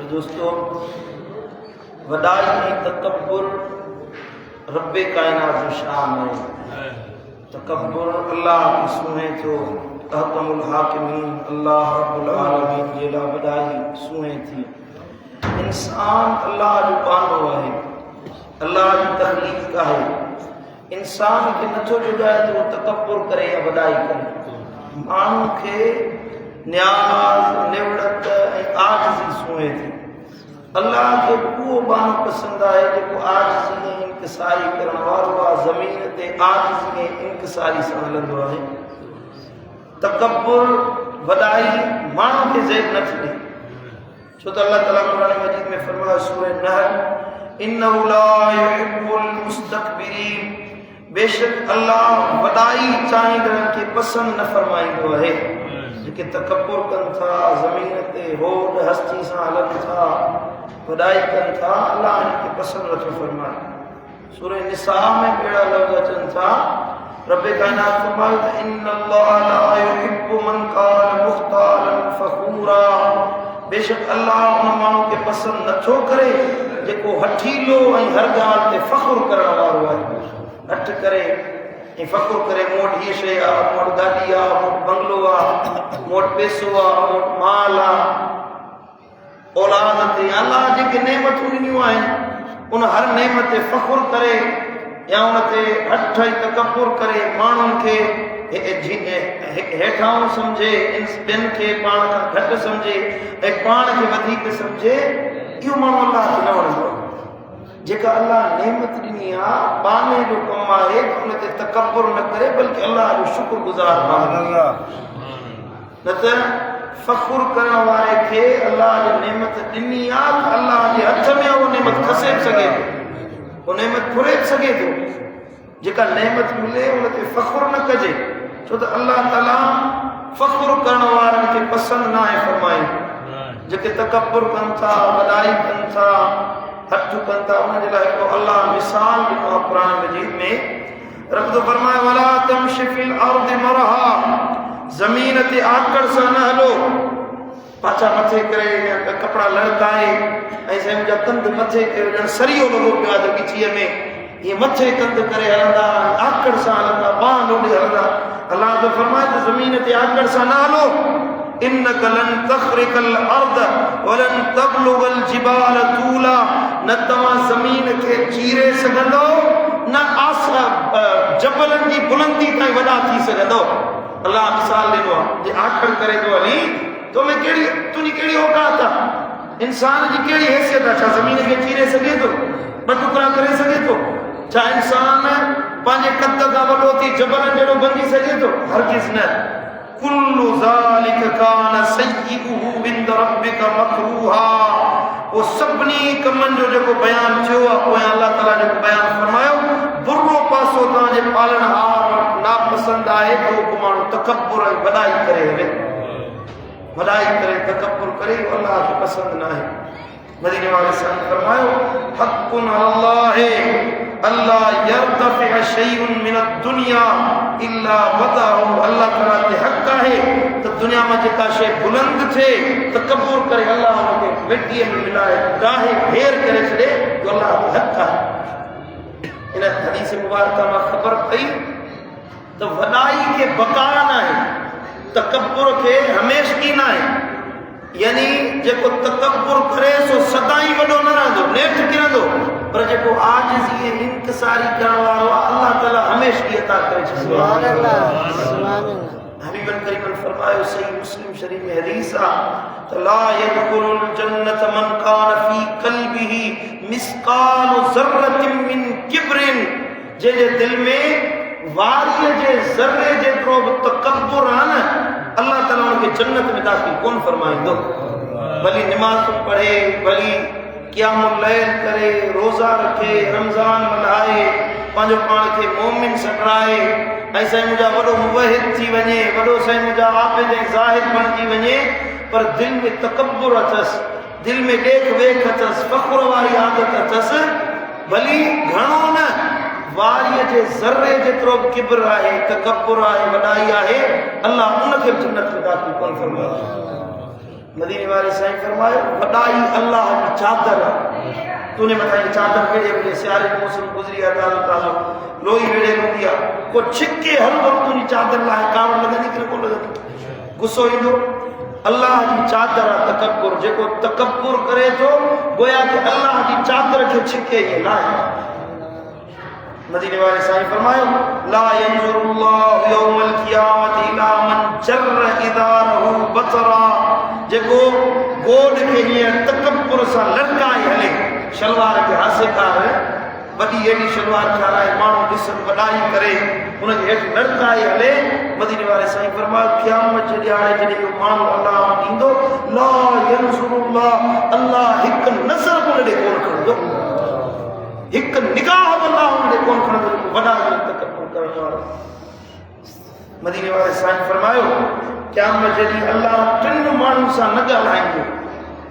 मेरे दोस्तों, वदाई तकब्बुर रब्बे कायनात की शान है। तकब्बुर अल्लाह की सुने तो अहकमुल हाकिमीन अल्लाह रब्बुल आलमीन जेला वदाई सुने थी। इंसान अल्लाह जो पानो है, अल्लाह की तखलीक का है। इंसान के नथो जुड़ाए तो वो तकब्बुर करे या वदाई करे। मानू के न्याज निवड़त आजिज़ी सुने थी। अल्लाह के वो बानो पसंद आए जो आजिज़ी ने इंकिसारी करण वालो आहे। ज़मीन ते आजिज़ी ने इंकिसारी सां हलंदो आहे। तकब्बुर वदाई मानू के ज़ेब न थी। छो तो अल्लाह ताला कुरान मजीद में फरमाया सूरह नहल इन्नहु ला युहिब्बुल मुस्तकबिरीन, बेशक अल्लाह वदाई चाहींदड़ के पसंद न फरमाईंदो आहे। जेके तकब्बुर कन था, ज़मीन ते होड़ हस्ती सां हलन था, वदाई कन था, अल्लाह इनके पसंद नथो फरमाए। सूरह निसा में बेड़ा लफ्ज़ अचन था। रब्बे कायनात फरमायो त इन्नल्लाह ला युहिब्बु मन कान मुख्तालन फखूरा, बेशक अल्लाह उन माण्हू के पसंद नथो करे जेको हठीलो ऐं हर ॻाल्हि ते फ़ख्रु करण वारो आहे। हठ करे ऐं फ़ख्रु करे मूं वटि हीअ शइ आहे, मूं वटि गाॾी आहे, मूं वटि बंगलो आहे, मूं वटि पैसो आहे, मूं वटि माल आहे, औलाद ते अल्लाह जेके नेमतूं ॾिनियूं आहिनि उन हर नेमत ते फ़ख्रु करे या उन ते हठ ऐं तकब्बुर करे माण्हुनि खे हेठां सम्झे, ॿियनि खे पाण खां घटि सम्झे ऐं पाण खे वधीक सम्झे, इहो माण्हू अल्लाह खे न वणंदो आहे। जेका अल्लाह नेमत ॾिनी आहे बाने जो कमु आहे उन ते तकब्बुर न करे बल्कि अल्लाह जो शुक्रगुज़ार बणे। न त फ़ख्रु करण वारे खे अल्लाह जी नेमत ॾिनी आहे त अल्लाह जे हथ में उहो नेमत खसे बि सघे थो, उहो नेमत फुरे बि सघे थो। जेका नेमत मिले उन ते फ़ख्रु न कजे, छो त अल्लाह ताला फ़ख्रु करण वारनि खे पसंदि न आहे फरमाईंदो। जेके तकब्बुर कनि था, वॾाई कनि था, हथ कनि था, उन जे लाइ हिकिड़ो अल्लाह मिसाल ॾिनो आहे क़ुरान मजीद में। रब तो फरमाए वला तमशी फिल अर्दि मरहा, ज़मीन ते आकड़ सां न हलो, पाछा मथे करे कपिड़ा लड़काए ऐं साईं मुंहिंजा कंध मथे ॼण सरियो लॻो पियो आहे त गिचीअ में ये मथे कंध करे हलंदा, आकड़ सां हलंदा, बांह लोॾे हलंदा। अल्लाह तो फरमाए त ज़मीन ते आकड़ सां न हलो। इन्नक लन तख़रिक़ल अर्द वलन तबलुगल जिबाल तूला, न तव्हां ज़मीन खे चीरे सघंदो न जबलनि जी बुलंदी ताईं वॾा थी सघंदो। अल्लाह मिसाल ॾिनो आहे जे आखड़ करे थो हली तो में कहिड़ी तुंहिंजी कहिड़ी औकात आहे, इंसान जी कहिड़ी हैसियत आहे। छा ज़मीन खे चीरे सघे थो, ॿ टुकड़ा करे सघे थो? छा इंसान पंहिंजे कद खां वॾो थी जबलनि जहिड़ो बणिजी सघे थो? हरगिज़ न। कुल्लु ज़ालिक कान सय्यिउहु इंद रब्बिक मकरूहा, वो सभिनी कमनि जो जेको बयानु थियो आहे पोइ अल्लाह ताला जेको बयानु फरमायो बुरो पासो तव्हांजे पालनहार वटि नापसंद आहे त उहो माण्हू तकब्बुर ऐं वॾाई करे हले, वॾाई करे तकब्बुर करे अल्लाह खे पसंदि न आहे। मदीने वाले साईं फरमायो हक़्क़ुन अल्लाह अल्ला यरतफ़िअ शैउन मिन दुनिया इल्ला वदअहु, अल्लाह ताला ते हक़ आहे त दुनिया में जेका शइ बुलंद थिए तकब्बुर करे अल्लाह उनखे मिटीअ में मिलाए गाहे ढेर करे छॾे, जो अल्लाह जो हक़ आहे। इन हदीस मुबारक मां ख़बर पई त वॾाई खे बका न आहे, तकब्बुर खे हमेशगी न आहे। यानी जेको तकब्बुर करे सो सदाई वॾो न रहंदो, नेठ किरंदो, पर जेको आजिज़ी ऐं इंकिसारी करण वारो आहे अल्लाह ताला हमेशगी अता करे छॾींदो। सुभान अल्लाह, सुभान अल्लाह। हबीबन करीमन फरमायो सही मुस्लिम शरीफ में हदीस आहे त ला यदखुलुल जन्नत मन कान फी क़ल्बिही मिस्काल ज़र्रतिन मिन किब्रिन, जंहिंजे दिल में वारीअ जे ज़र्रे जेतिरो बि तकब्बुर आहे न अल्लाह ताला उनखे जन्नत में दाख़िल कोन फरमाईंदो। भली निमाज़ पढ़े, भली क़यामुल लैल करे, रोज़ा रखे, रमज़ान मल्हाए, पंहिंजो पाण खे मोमिन सॾाए ऐं साईं मुंहिंजा वॾो मुवहिद थी वञे, वॾो साईं मुंहिंजा आबिद ऐं ज़ाहिद बणिजी वञे, पर दिल में तकब्बुर अथसि, दिल में ॾेख वेख अथसि, फ़ख्र वारी आदत अथसि, भली घणो न वारीअ जे ज़र्रे जेतिरो बि किब्र आहे, तकब्बुर आहे, वॾाई आहे, अल्लाह उनखे बि जन्नत में दाख़िल कोन फरमाईंदो। मदीने वाले साईं फरमायो वॾाई अल्लाह की चादर तूने मथा ये चादर केड़े वे सियारे मौसम गुजरी है ताज़ो ताज़ो लोई वेड़े हूंदी आहे को छिके हर वक्त तुंहिंजी चादर लाइ कावड़ लॻंदी कि न कोन लॻंदी गुस्सो ईंदो अल्लाह की चादर तकब्बुर जेको तकब्बुर करे तो गोया कि अल्लाह की चादर के छिके ये लाए मदीने वाले साईं फरमायो ला यंजुरुल्लाहु यौमल क़ियामत इला मन जर्र इदारहु बतरा जेको गोड के ये तकब्बुर सा लड़काए हले शलवार के हासे कार वडी एडी शलवार ठाराए माण्हू ॾिसण वॾाई करे उनखे हेठि लड़काए हले मदीने वाले साईं फरमायो क़यामत जे ॾियारे जॾहिं इहो माण्हू अल्लाह वटि ईंदो ला यंजुरुल्लाह अल्लाह हिकु नज़र बि उनॾे कोन खणंदो हिकु निगाह बि अल्लाह उनॾे कोन खणंदो वॾा तकब्बुर करण वारो मदीने वाले साईं फरमायो क़यामत जे ॾींहुं अल्लाह टिनि माण्हुनि सां न ॻाल्हाईंदो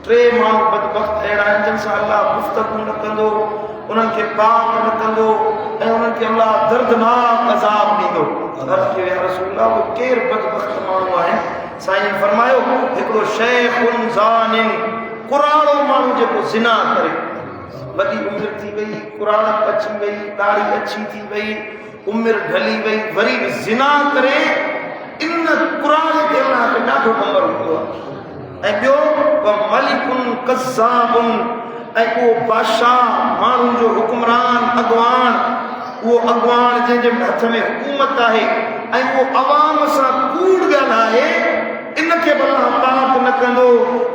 टे माण्हू बदबख्त अहिड़ा आहिनि जिन सां अल्लाह गुफ़्तगू न कंदो उन्हनि खे पाक न कंदो ऐं उन्हनि खे अल्लाह दर्दनाक अज़ाब ॾींदो अर्ज़ कयो या रसूल अल्लाह वो केरु बदबख्त माण्हू आहिनि साईं फरमायो हिकिड़ो शैख़ुन ज़ानिन कुराड़ो माण्हू जेको ज़िना करे वॾी उमिरि थी वई कुराड़प अची वई ॾाढ़ी अछी थी वई उमिरि ढली वई वरी बि ज़िना करे इन कुराड़े ते अल्लाह खे ॾाढो ग़मु हूंदो आहे ऐं ॿियो व मलिकुन कज़्ज़ाबुन ऐं उहो बादशाह माण्हुनि जो हुकुमरान अॻवान उहो अॻवान जंहिंजे हथ में हुकूमत आहे ऐं उहो अवाम सां कूड़ ॻाल्हाए इनखे बि अल्लाह पाक न कंदो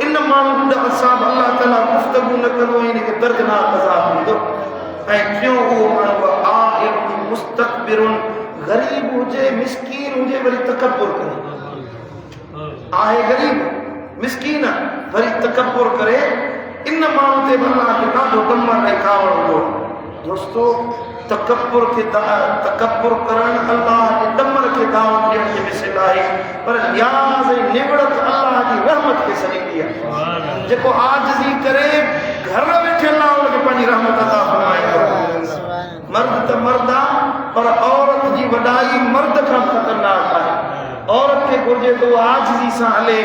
इन माण्हू सां बि अल्लाह ताला गुफ़्तगू न कंदो इनखे दर्दनाक अज़ाब ॾींदो ऐं टियों उहो माण्हू आइलुन मुस्तकबिरुन ग़रीब हुजे मिस्कीन हुजे वरी तकब्बुर करे आहे ग़रीब मिस्कीन वरी तकब्बुर करे इन माण्हू ते बि अल्लाह खे ॾाढो दमर ऐं कावड़ हूंदो दोस्तो तकब्बुर करण अल्लाह जे दमर खे दावत ॾियण जी मिसाल आहे पर न्याज़ ऐं निवड़त अल्लाह जी रहमत खे सॾींदी आहे जेको आजिज़ी करे घर वेठे अल्लाह उनखे पंहिंजी रहमत अता फरमाईंदो मर्द त मर्द आहे पर औरत जी वॾाई मर्द खां ख़तरनाक आहे औरत खे घुर्जे तो आजिज़ी सां हले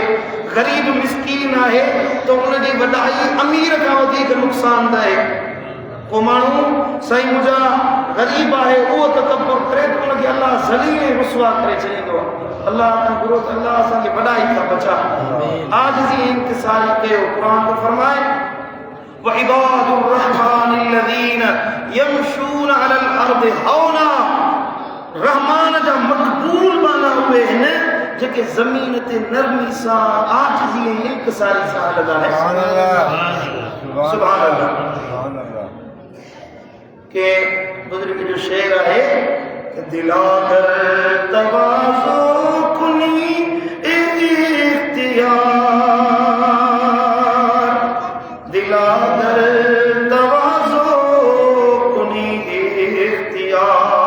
गरीब मिस्कीन आहे तो उनजी वॾाई अमीर खां वधीक नुक़सानदायक को माण्हू साईं मुंहिंजा ग़रीब आहे उहो तकब्बुर करे तो उनखे अल्लाह ज़लील ऐं रुसवा करे छॾींदो आहे अल्लाह खां घुरो त अल्लाह असांखे वॾाई खां बचा आजिज़ी इंकिसारी कयो क़ुरान तो फरमाए वइबादुर रहमानिल्लज़ीन यमशून अलल अर्दि हौना रहमान जा मक़बूल माना उहे आहिनि जेके ज़मीन ते नरमी सां आजिज़ी ऐं इंकिसारी सां हलंदा आहिनि सुभान अल्लाह के बुजुर्ग जो शेर आहे कि दिलागर तवाज़ो कुनी इख्तियार दिलागर तवाज़ो कुनी इख्तियार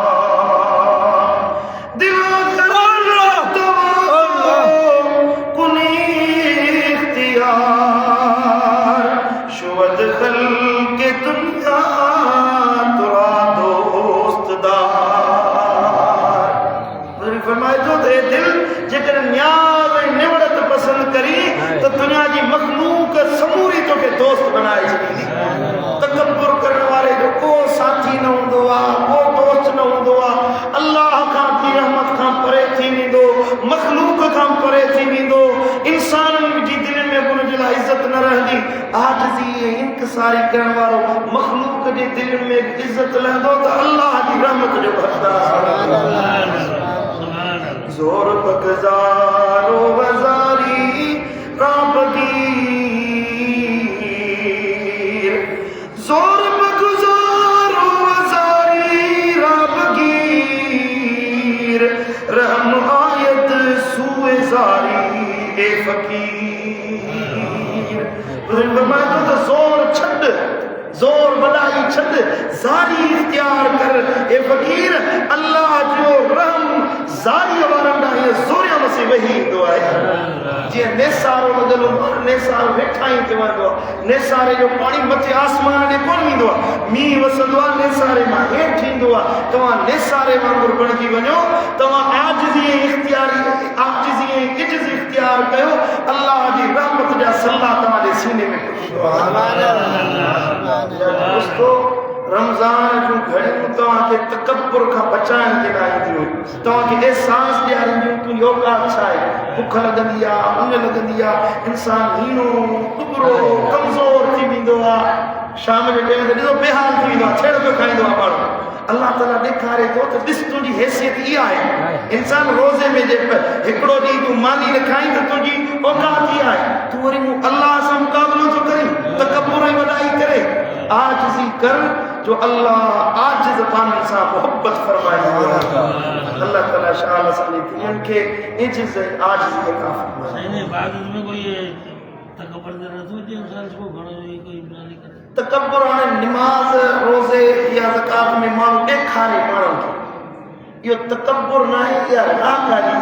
दोस्त बनाए छॾींदी तकब्बुर करण वारे जो को साथी न हूंदो आहे को दोस्त न हूंदो आहे अल्लाह खां की रहमत खां परे थी वेंदो मखलूक खां परे थी वेंदो इंसाननि जी दिलि में उन जे लाइ इज़त न रहंदी आजिज़ी ऐं इंकिसारी करण वारो मखलूक जे दिलि में इज़त लहंदो त अल्लाह जी रहमत जो हक़दार ज़ोर बगज़ारो वज़ारी राबगी जोर बगुज़ारो वज़ारी राबगीर रहम आयत सूए ज़ारी ए फ़कीर फरमाया तो जोर छड़ जोर वॾाई छड़ ज़ारी इख्तियार कर ए फ़कीर अल्लाह जो रहम ज़ारी वारंदा ये ज़ोरिया मसी वही दो है जे नेसारो बदलो नेसारो वेठाई ते वंदो नेसारे जो पानी मथे आसमान ने कोन विंदो मी वसंदो नेसारे मा हेठ थींदो तवा नेसारे वांगुर बणजी वणो तवा आजिज़ी इख्तियारी आजिज़ी इज्ज़ इख्तियार कयो अल्लाह जी रहमत जा सल्ला तवा दे सीने में सुभान अल्लाह दोस्तों रमजान जो घड़ियों तवा के तकब्बुर का बचाने के लाइ दियो तवा के एहसास ॾियारी जो तू योगा अच्छा है भूख लगंदी आ उंग लगंदी आ इंसान हीनो टुकरो कमजोर थी विंदो आ शाम जे टाइम ते ॾिसो बेहाल थी विंदो आ छेड़ पे खाईंदो आ माण्हू अल्लाह ताला ॾेखारे थो त ॾिस तुंहिंजी हैसियत इहा आहे इंसान रोज़े में जे हिकिड़ो ॾींहुं तूं मानी न खाई त तुंहिंजी औकात इहा आहे तूं वरी अल्लाह सां मुक़ाबिलो थो करीं तकब्बुर ऐं वॾाई करे आजिज़ी कर जो अल्लाह आजिज़ पाननि सां मोहब्बत फरमाईंदो आहे अल्लाह ताला शाल असांजे दिलनि खे इज्ज़त ऐं आजिज़ी अता फरमाए बाद में कोई तकब्बुर नथो जे इंसान को घणो कोई इमरानी करे तकब्बुर हाणे निमाज़ रोज़े या ज़कात में माण्हू ॾेखारे माण्हुनि खे इहो तकब्बुर न आहे इहा रियाकारी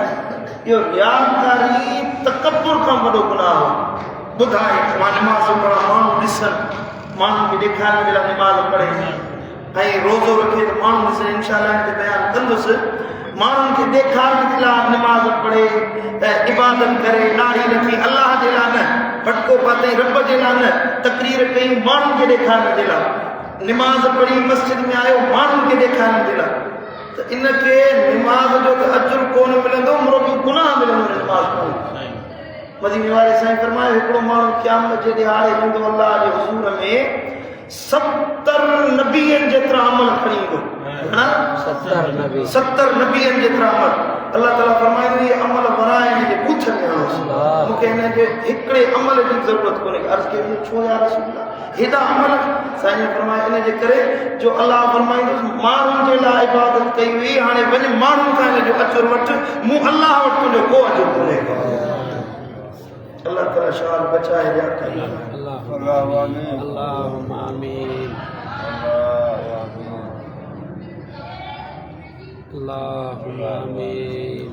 इहो रियाकारी तकब्बुर खां वॾो गुनाह हो ॿुधाए मां निमाज़ पढ़ा माण्हू ॾिसनि माण्हुनि खे ॾेखारण जे लाइ निमाज़ पढ़े ऐं रोज़ो रखे त माण्हू ॾिसनि इंशाअल्लाह हिन ते बयानु कंदुसि माण्हुनि खे ॾेखारण जे लाइ निमाज़ पढ़े इबादत करे ॾाढ़ी रखी अल्लाह जे लाइ न फटको पातई रब जे लाइ न तकरीर कई माण्हुनि खे ॾेखारण जे लाइ निमाज़ पढ़ी मस्जिद में आयो माण्हुनि खे ॾेखारण जे लाइ त इनखे निमाज़ जो त अजुर कोन मिलंदो मुरबी गुनाह मिलंदो निमाज़ पढ़ी मदीने वाले साईं फरमायो हिकिड़ो माण्हू क़यामत जे ॾिहाड़े ईंदो अल्लाह जे हुज़ूर में 70 नबियनि जेतिरा अमल खणी ईंदो 70 नबियनि जेतिरा अमल अल्लाह ताला फरमाईंदो ये अमल वराए जे पूछ में आणोसि मूंखे हिन जे हिकिड़े अमल जी ज़रूरत कोन्हे अर्ज़ कई छो या रसूल अल्लाह हेॾा अमल साईं फरमाए इन जे करे जो अल्लाह फरमाईंदो माण्हुनि जे लाइ इबादत कई हुई हाणे वञ माण्हुनि खां हिन जो अजुर वठि मूं अल्लाह वटि तुंहिंजो को अजुर कोन्हे अल्लाह ताला शान बचाए या कई अल्लाह आमीन अल्लाहुम्मा आमीन अल्लाहुम्मा आमीन